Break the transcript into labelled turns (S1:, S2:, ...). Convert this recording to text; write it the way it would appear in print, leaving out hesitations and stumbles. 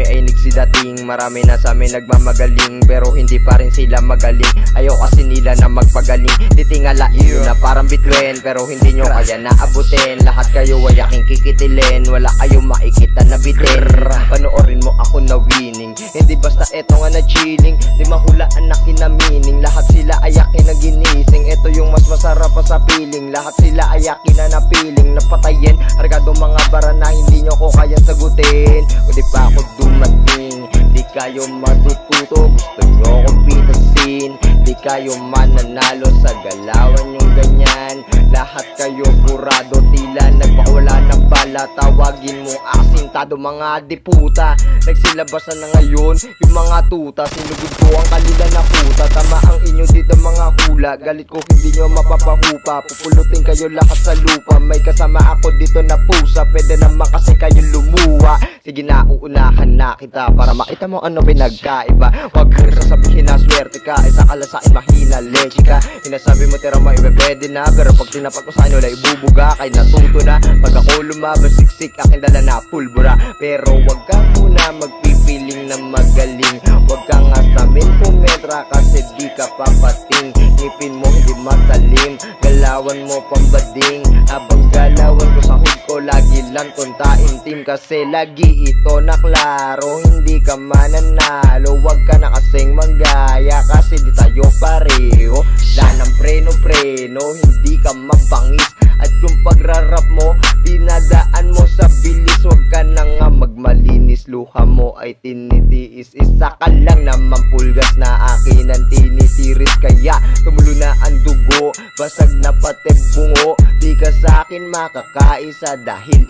S1: kami ay nagsidating. Marami na sa amin nagmamagaling, pero hindi pa rin sila magaling. Ayaw kasi nila na magpagaling. Titingalain na parang bituin, pero hindi nyo kaya naabutin. Lahat kayo ay aking kikitilin, wala kayong makikita na bitin. Panoorin mo ako na winning, hindi basta eto nga na chilling. Di mahulaan na kinamining, lahat sila ay akin na ginising. Ito yung mas masarap pa sa piling, lahat sila ay akin na napiling. Napatayin, argado mga bara na hindi nyo ko kaya sagutin. Kung di pa ako dumating, di kayo matututo. Gusto nyo kong pitasin, di kayo mananalo sa galawan yung ganyan. Lahat kayo burado, tila nagpakawala ng bala. Tawagin mo asintado mga diputa. Nagsilabasan na ngayon yung mga tuta. Sinugod ko ang kalila na puta. Tama ang inyo dito mga hula. Galit ko hindi nyo mapapahupa. Pupulutin kayo lahat sa lupa. May kasama ako dito na pusa. Pwede naman kasi kayo lumuwa. Sige na, uunahan na kita para makita mo ano pinagkaiba. Huwag kang sasabihin na swerte ka, isa ka lang sa'kin mahina, leche ka. Hinasabi mo tira mo pwede na, pero pag tinapat mo sa'kin wala ibubuga. Kahit natuto na, pag ako lumabas siksik, aking dala na pulbura. Pero huwag kang muna magpipiling na magaling. Huwag kang asamin pumetra kasi di ka papating. Ngipin mo hindi matalim, galawan mo pambading. Habang galawan ko sa hood ko, lagi lang tuntain team. Kasi lagi ito na klaro, hindi ka mananalo. Huwag ka na kasing manggaya kasi di tayo pareho. Lanang preno-preno, hindi ka mabangis. At yung pagrarap mo, dinadaan mo sa bilis. Huwag ka na nga magmalinis, luha mo ay tinitiis. Isa ka lang naman pulgas na akin ang tinitiris. Kaya tumulo na ang dugo, basag na pati bungo. Di ka sa akin makakaisa dahil